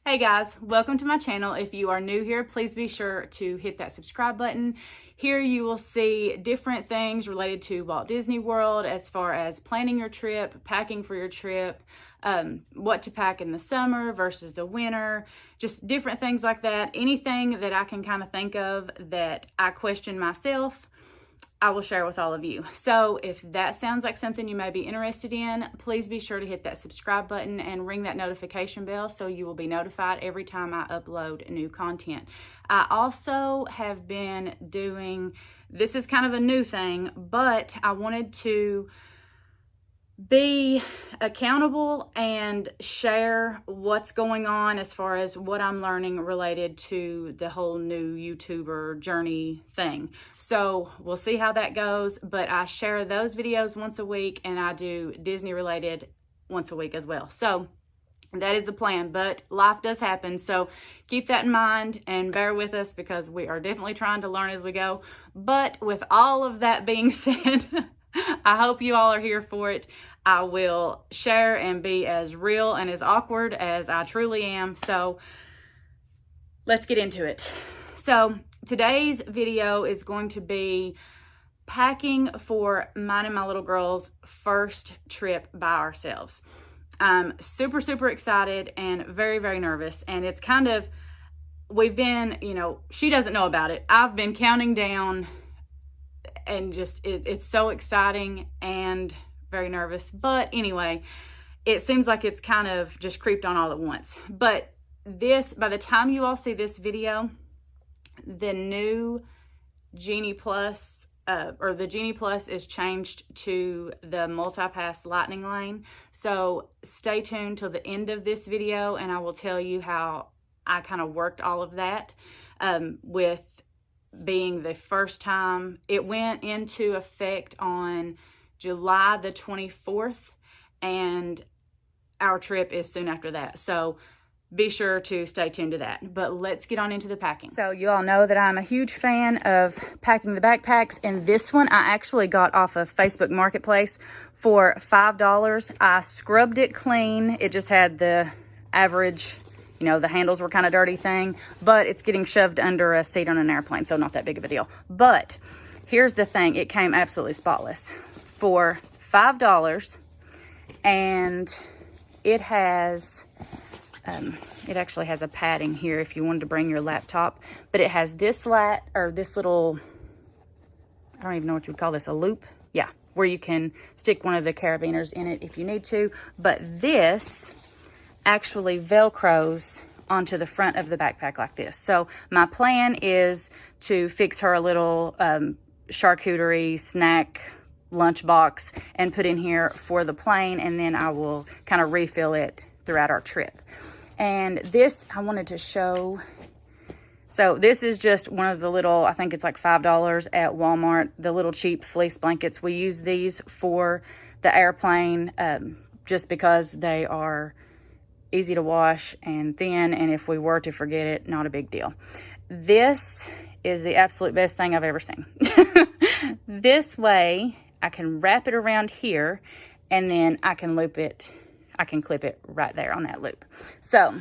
Hey guys, welcome to my channel. If you are new here, please be sure to hit that subscribe button. Here you will see different things related to Walt Disney World as far as planning your trip, packing for your trip, what to pack in the summer versus the winter, just different things like that. Anything that I can kind of think of that I question myself, I will share with all of you. So if that sounds like something you may be interested in, please be sure to hit that subscribe button and ring that notification bell so you will be notified every time I upload new content. I also have been doing, this is kind of a new thing, but I wanted to be accountable and share what's going on as far as what I'm learning related to the whole new YouTuber journey thing. So we'll see how that goes, but I share those videos once a week and I do Disney related once a week as well. So that is the plan, but life does happen. So keep that in mind and bear with us because we are definitely trying to learn as we go. But with all of that being said, I hope you all are here for it. I will share and be as real and as awkward as I truly am. So let's get into it. So today's video is going to be packing for mine and my little girl's first trip by ourselves. I'm super, super excited and very, very nervous. And it's kind of, we've been, she doesn't know about it. I've been counting down and just, it's so exciting and very nervous. But anyway, it seems like it's kind of just creeped on all at once. But this, by the time you all see this video, the new Genie Plus, the Genie Plus is changed to the multi-pass lightning lane. So stay tuned till the end of this video and I will tell you how I kind of worked all of that with being the first time. It went into effect on July the 24th and our trip is soon after that. So be sure to stay tuned to that. But let's get on into the packing. So you all know that I'm a huge fan of packing the backpacks, and this one I actually got off of Facebook Marketplace for $5. I scrubbed it clean. It just had the average, the handles were kind of dirty thing, but it's getting shoved under a seat on an airplane, so not that big of a deal. But here's the thing, it came absolutely spotless for $5, and it has it actually has a padding here if you wanted to bring your laptop, but it has this little, I don't even know what you would call this, a loop? Yeah, where you can stick one of the carabiners in it if you need to, but this actually Velcros onto the front of the backpack like this. So my plan is to fix her a little charcuterie snack lunchbox and put in here for the plane, and then I will kind of refill it throughout our trip. And this I wanted to show. So this is just one of the little, I think it's like $5 at Walmart, the little cheap fleece blankets. We use these for the airplane just because they are easy to wash and thin, and if we were to forget it, not a big deal. This is the absolute best thing I've ever seen. This way I can wrap it around here and then I can loop it, I can clip it right there on that loop. So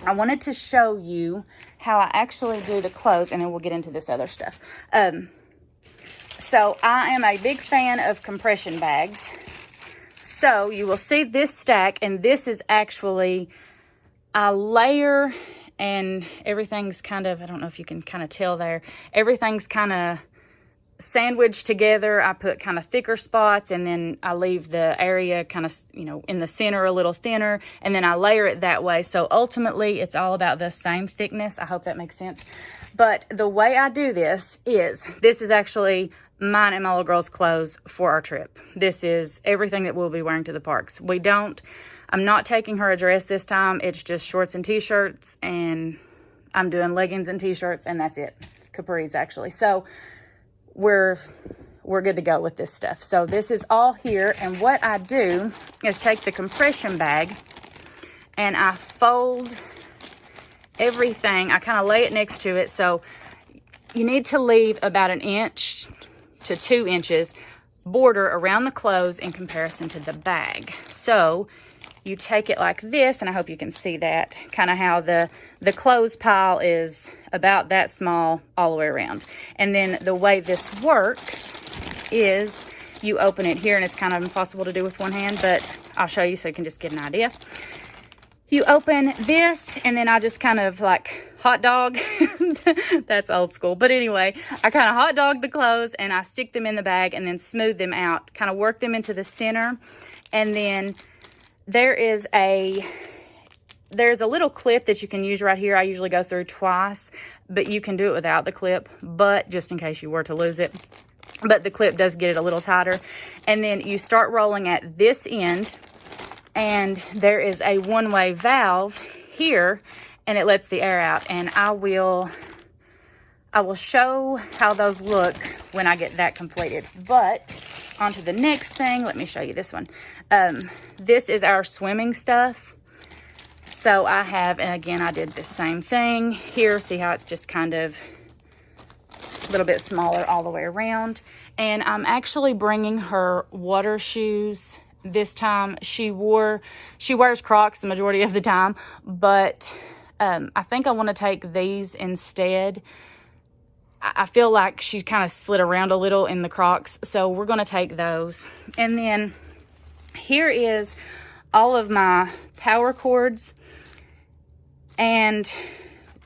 I wanted to show you how I actually do the clothes, and then we'll get into this other stuff. So I am a big fan of compression bags. So you will see this stack, and this is actually a layer, and everything's kind of, I don't know if you can kind of tell there, everything's kind of sandwiched together. I put kind of thicker spots, and then I leave the area kind of, in the center a little thinner, and then I layer it that way. So ultimately it's all about the same thickness. I hope that makes sense. But the way I do this is actually mine and my little girl's clothes for our trip. This is everything that we'll be wearing to the parks. I'm not taking her a dress this time. It's just shorts and t-shirts, and I'm doing leggings and t-shirts, and that's it. Capris actually. So we're good to go with this stuff. So this is all here, and what I do is take the compression bag and I fold everything. I kind of lay it next to it. So you need to leave about 1 inch to 2 inches border around the clothes in comparison to the bag. So you take it like this, and I hope you can see that, kind of how the clothes pile is about that small all the way around. And then the way this works is you open it here, and it's kind of impossible to do with one hand, but I'll show you so you can just get an idea. You open this, and then I just kind of like hot dog. That's old school. But anyway, I kind of hot dog the clothes, and I stick them in the bag and then smooth them out, kind of work them into the center. And then there's a little clip that you can use right here. I usually go through twice, but you can do it without the clip, but just in case you were to lose it. But the clip does get it a little tighter. And then you start rolling at this end, and there is a one-way valve here, and it lets the air out. And I will show how those look when I get that completed. But on to the next thing. Let me show you this one. This is our swimming stuff. So I have, and again, I did the same thing here. See how it's just kind of a little bit smaller all the way around. And I'm actually bringing her water shoes this time. She wears Crocs the majority of the time, but I think I want to take these instead. I feel like she kind of slid around a little in the Crocs, so we're going to take those. And then here is all of my power cords, and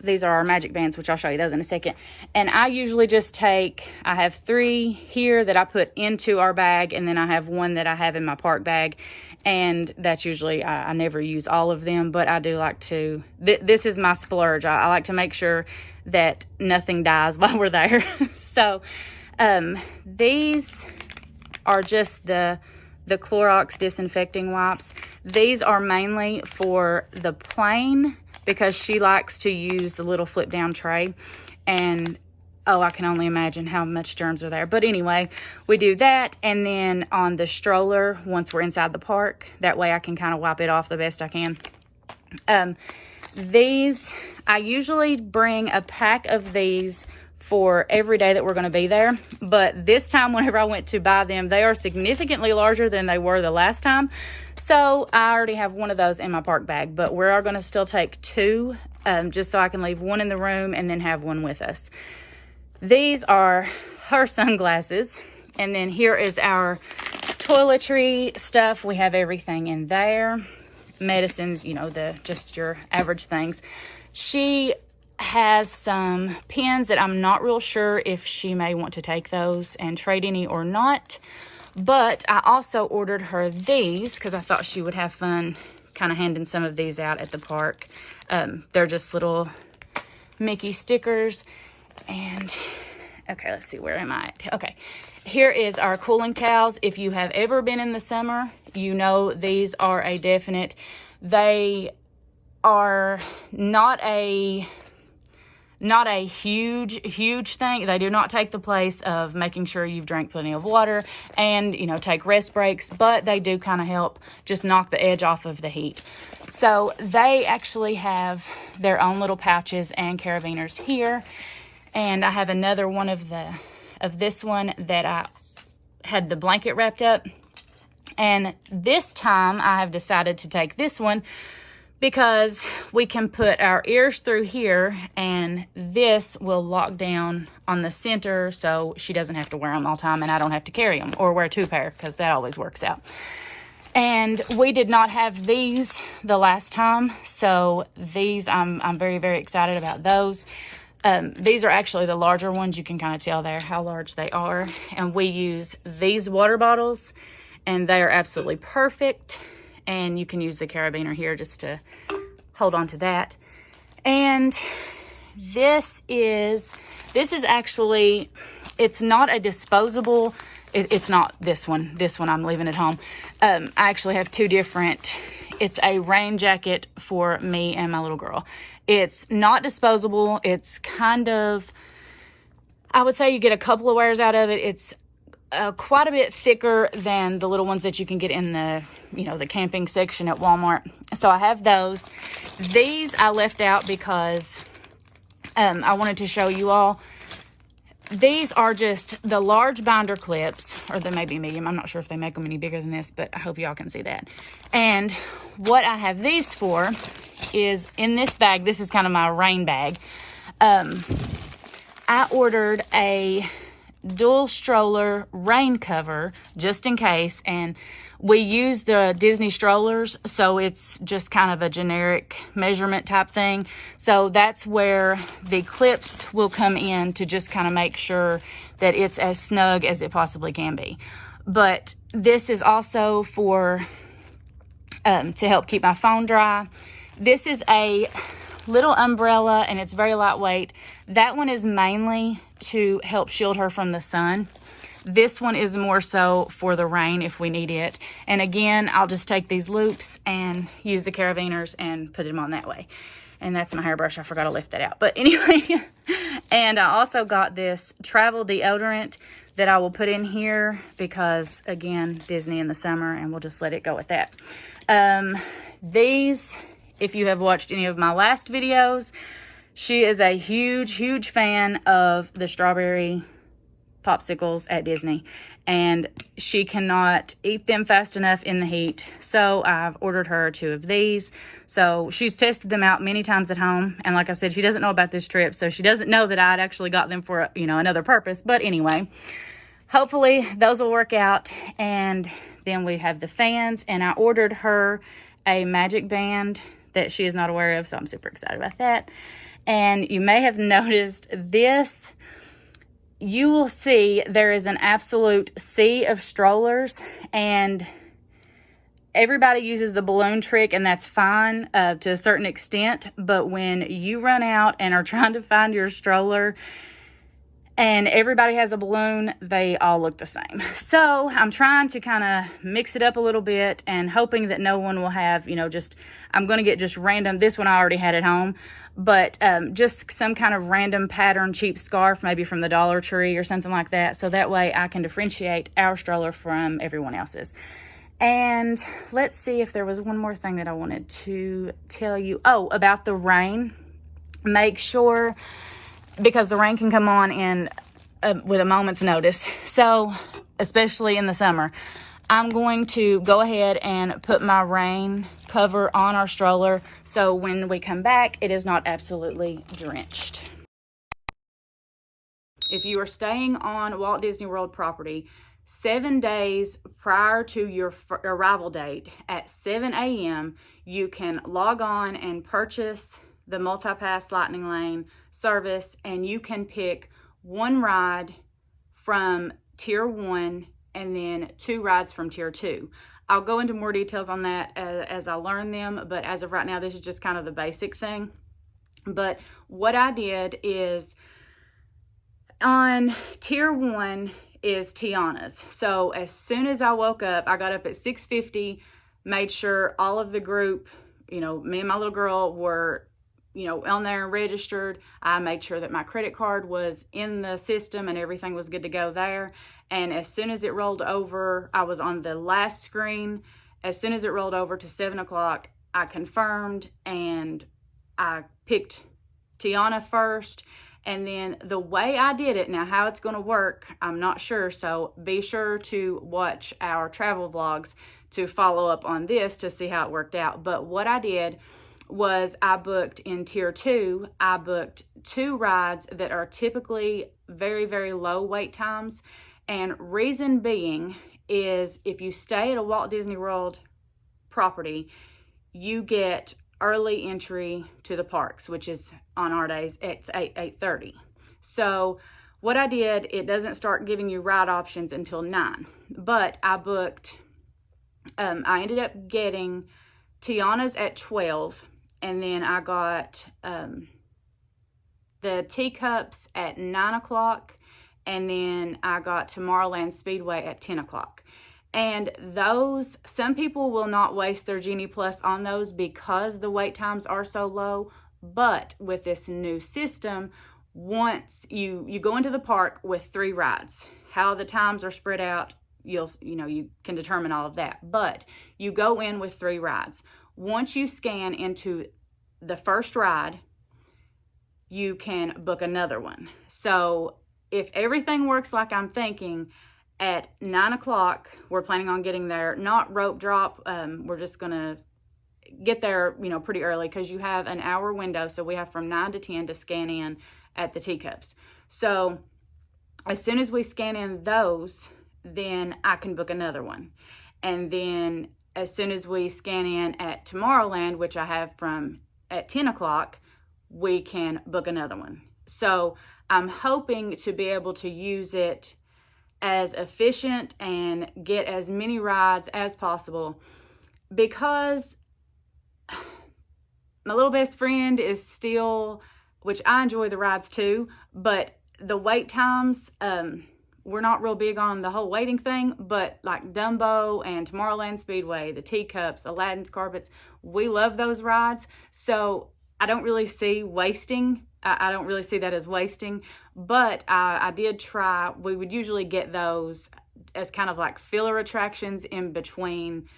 these are our magic bands, which I'll show you those in a second. And I usually just I have 3 here that I put into our bag, and then I have 1 that I have in my park bag. And that's usually, I never use all of them, but I do like to, this is my splurge. I like to make sure that nothing dies while we're there. So these are just the Clorox disinfecting wipes. These are mainly for the plane, because she likes to use the little flip down tray, and oh, I can only imagine how much germs are there. But anyway, we do that, and then on the stroller, once we're inside the park, that way I can kind of wipe it off the best I can. These, I usually bring a pack of these for every day that we're going to be there, but this time whenever I went to buy them, they are significantly larger than they were the last time. So I already have 1 of those in my park bag, but we are going to still take 2, just so I can leave 1 in the room and then have 1 with us. These are her sunglasses, and then here is our toiletry stuff. We have everything in there. Medicines, you know, just your average things. She has some pens that I'm not real sure if she may want to take those and trade any or not. But I also ordered her these because I thought she would have fun kind of handing some of these out at the park. They're just little Mickey stickers. And, okay, let's see, where am I at? Okay, here is our cooling towels. If you have ever been in the summer, you know these are a definite. They are not a huge thing. They do not take the place of making sure you've drank plenty of water and, you know, take rest breaks, but they do kind of help just knock the edge off of the heat. So they actually have their own little pouches and carabiners here. And I have another one of this one that I had the blanket wrapped up. And this time I have decided to take this one because we can put our ears through here, and this will lock down on the center so she doesn't have to wear them all the time and I don't have to carry them or wear 2 pair, because that always works out. And we did not have these the last time, so these I'm very, very excited about those. These are actually the larger ones. You can kind of tell there how large they are. And we use these water bottles, and they are absolutely perfect. And you can use the carabiner here just to hold on to that. And this is actually, it's not a disposable, it's not this one. This one I'm leaving at home. I actually have 2 different, it's a rain jacket for me and my little girl. It's not disposable. It's kind of, I would say you get a couple of wears out of it. It's quite a bit thicker than the little ones that you can get in the, you know, the camping section at Walmart. So I have those. These I left out because I wanted to show you all. these are just the large binder clips, or they may be medium. I'm not sure if they make them any bigger than this, but I hope y'all can see that. And what I have these for is in this bag. This is kind of my rain bag. I ordered a dual stroller rain cover just in case, and we use the Disney strollers, so it's just kind of a generic measurement type thing. So that's where the clips will come in to just kind of make sure that it's as snug as it possibly can be. But this is also for to help keep my phone dry. This is a little umbrella, and it's very lightweight. That one is mainly to help shield her from the sun. This one is more so for the rain if we need it. And again, I'll just take these loops and use the carabiners and put them on that way. And that's my hairbrush. I forgot to lift that out. But anyway, and I also got this travel deodorant that I will put in here because, again, Disney in the summer, and we'll just let it go with that. These, if you have watched any of my last videos, she is a huge fan of the strawberry popsicles at Disney, and she cannot eat them fast enough in the heat. So I've ordered her 2 of these. So she's tested them out many times at home, and like I said, she doesn't know about this trip, so she doesn't know that I'd actually got them for, you know, another purpose. But anyway, hopefully those will work out. And then we have the fans, and I ordered her a magic band that she is not aware of, so I'm super excited about that. And you may have noticed this. You will see there is an absolute sea of strollers, and everybody uses the balloon trick, and that's fine to a certain extent. But when you run out and are trying to find your stroller and everybody has a balloon, they all look the same. So I'm trying to kind of mix it up a little bit and hoping that no one will have, you know, just, I'm going to get just random. This one I already had at home. But just some kind of random pattern cheap scarf, maybe from the Dollar Tree or something like that. So that way I can differentiate our stroller from everyone else's. And let's see if there was one more thing that I wanted to tell you. Oh, about the rain. Make sure, because the rain can come on in with a moment's notice. So, especially in the summer, I'm going to go ahead and put my rain cover on our stroller so when we come back, it is not absolutely drenched. If you are staying on Walt Disney World property, 7 days prior to your arrival date at 7 a.m., you can log on and purchase the multi-pass lightning lane service, and you can pick 1 ride from tier 1 and then 2 rides from tier 2. I'll go into more details on that as I learn them, but as of right now, this is just kind of the basic thing. But what I did is, on tier 1 is Tiana's. So as soon as I woke up, I got up at 6:50, made sure all of the group, you know, me and my little girl were, you know, on there and registered. I made sure that my credit card was in the system and everything was good to go there. And as soon as it rolled over, I was on the last screen. As soon as it rolled over to 7 o'clock, I confirmed and I picked Tiana first. And then the way I did it, now how it's going to work, I'm not sure. So be sure to watch our travel vlogs to follow up on this to see how it worked out. But what I did was I booked in tier 2, I booked 2 rides that are typically very low wait times. And reason being is if you stay at a Walt Disney World property, you get early entry to the parks, which is on our days, it's 8:30. So what I did, it doesn't start giving you ride options until 9. But I booked, I ended up getting Tiana's at 12. And then I got the teacups at 9 o'clock. And then I got Tomorrowland Speedway at 10 o'clock. And those, some people will not waste their Genie Plus on those because the wait times are so low. But with this new system, once you go into the park with 3 rides, how the times are spread out, you can determine all of that. But you go in with 3 rides. Once you scan into the first ride, you can book another one. So if everything works like I'm thinking, at 9 o'clock, we're planning on getting there, not rope drop. We're just going to get there, you know, pretty early because you have an hour window. So we have from 9 to 10 to scan in at the teacups. So as soon as we scan in those, then I can book another one. And then as soon as we scan in at Tomorrowland, which I have from at 10 o'clock, we can book another one. So I'm hoping to be able to use it as efficient and get as many rides as possible, because my little best friend is still, which I enjoy the rides too, but the wait times, we're not real big on the whole waiting thing, but like Dumbo and Tomorrowland Speedway, the teacups, Aladdin's carpets, we love those rides. So I don't really see wasting. I don't really see that as wasting, but I did try. We would usually get those as kind of like filler attractions in between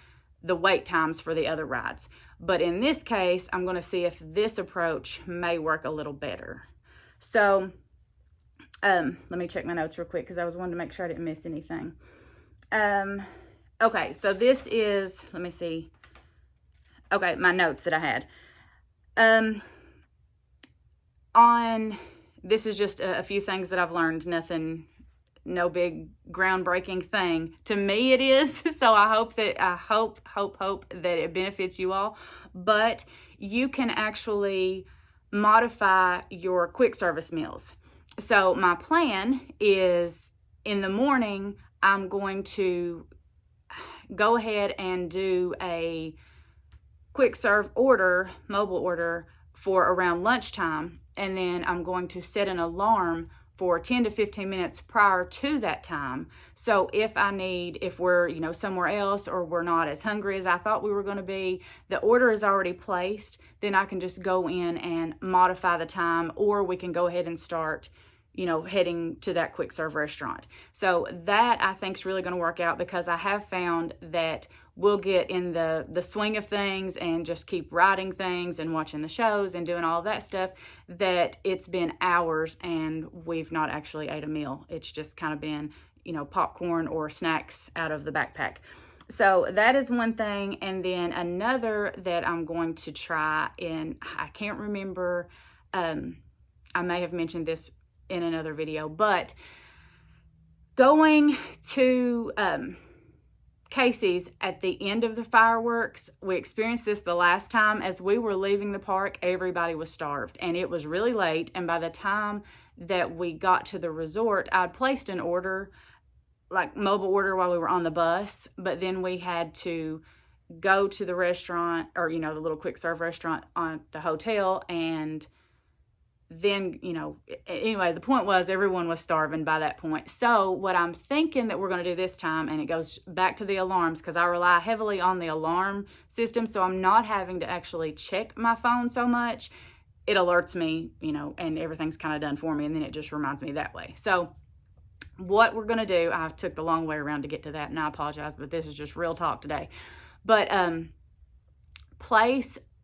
the wait times for the other rides. But in this case, I'm going to see if this approach may work a little better. So let me check my notes real quick because I was wanting to make sure I didn't miss anything. Okay, so this is, let me see. Okay, my notes that I had. This is just a few things that I've learned, nothing, no big groundbreaking thing. To me it is, so I hope that it benefits you all. But you can actually modify your quick service meals. So my plan is in the morning, I'm going to go ahead and do a quick serve order, mobile order for around lunchtime. And then I'm going to set an alarm for 10 to 15 minutes prior to that time. So if we're, you know, somewhere else or we're not as hungry as I thought we were going to be, the order is already placed, then I can just go in and modify the time, or we can go ahead and start, you know, heading to that quick serve restaurant. So that I think is really going to work out, because I have found that we'll get in the swing of things and just keep writing things and watching the shows and doing all of that stuff, that it's been hours and we've not actually ate a meal. It's just kind of been, you know, popcorn or snacks out of the backpack. So that is one thing. And then another that I'm going to try, and I can't remember, I may have mentioned this in another video, but going to Casey's at the end of the fireworks, we experienced this the last time. As we were leaving the park, everybody was starved and it was really late. And by the time that we got to the resort, I'd placed an order, like mobile order, while we were on the bus, but then we had to go to the restaurant, or, you know, the little quick serve restaurant on the hotel, and then, you know, anyway, the point was everyone was starving by that point. So what I'm thinking that we're going to do this time, and it goes back to the alarms, because I rely heavily on the alarm system, so I'm not having to actually check my phone so much. It alerts me, you know, and everything's kind of done for me, and then it just reminds me that way. So what we're going to do, I took the long way around to get to that, and I apologize, but this is just real talk today. But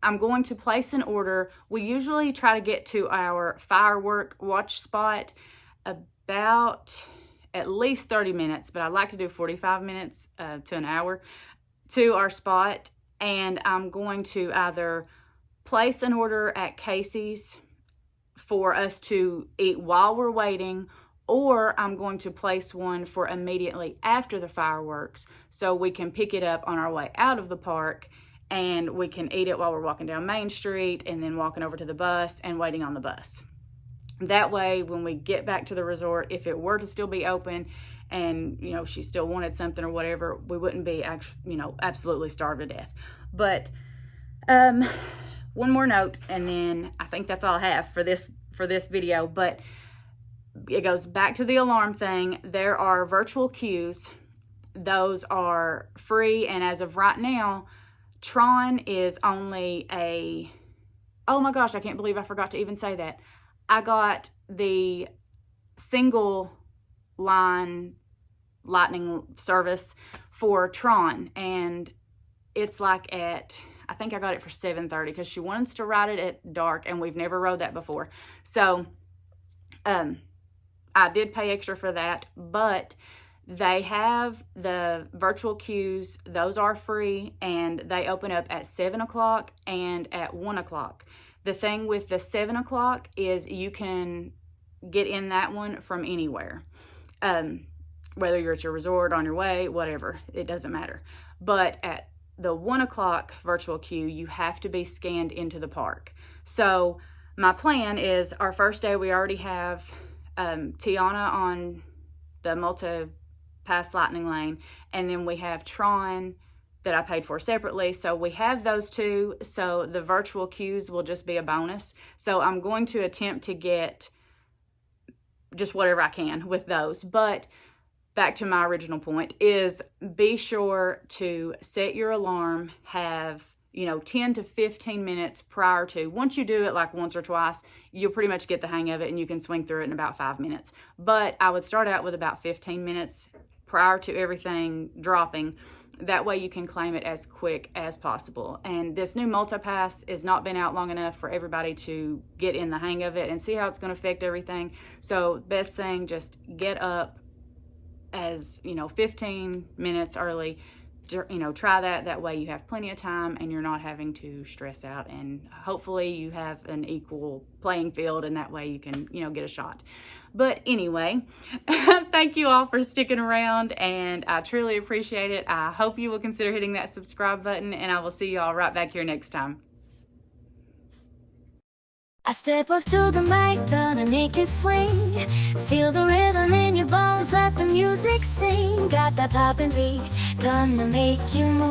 I'm going to place an order. We usually try to get to our firework watch spot about at least 30 minutes, but I like to do 45 minutes to an hour to our spot. And I'm going to either place an order at Casey's for us to eat while we're waiting, or I'm going to place one for immediately after the fireworks so we can pick it up on our way out of the park, and we can eat it while we're walking down Main Street and then walking over to the bus and waiting on the bus. That way, when we get back to the resort, if it were to still be open and, you know, she still wanted something or whatever, we wouldn't be, you know, absolutely starved to death. But one more note, and then I think that's all I have for this video. But it goes back to the alarm thing. There are virtual queues. Those are free, and as of right now, Tron is only oh my gosh, I can't believe I forgot to even say that. I got the single line lightning service for Tron, and it's like I think I got it for $7.30 because she wants to ride it at dark, and we've never rode that before. So I did pay extra for that, but they have the virtual queues. Those are free, and they open up at 7 o'clock and at 1 o'clock. The thing with the 7 o'clock is you can get in that one from anywhere. Whether you're at your resort, on your way, whatever, it doesn't matter. But at the 1 o'clock virtual queue, you have to be scanned into the park. So my plan is, our first day we already have Tiana on the multi-pass lightning lane, and then we have Tron that I paid for separately. So we have those two, so the virtual queues will just be a bonus. So I'm going to attempt to get just whatever I can with those. But back to my original point is, be sure to set your alarm, have 10 to 15 minutes prior to. Once you do it like once or twice, you'll pretty much get the hang of it and you can swing through it in about 5 minutes. But I would start out with about 15 minutes prior to everything dropping. That way you can claim it as quick as possible. And this new multi-pass has not been out long enough for everybody to get in the hang of it and see how it's going to affect everything. So best thing, just get up as 15 minutes early. Try that way you have plenty of time and you're not having to stress out, and hopefully you have an equal playing field, and that way you can get a shot. But anyway, thank you all for sticking around, and I truly appreciate it. I hope you will consider hitting that subscribe button, and I will see you all right back here next time. I step up to the mic, gonna make it swing. Feel the rhythm in your bones, let the music sing. Got that poppin' beat, gonna make you move.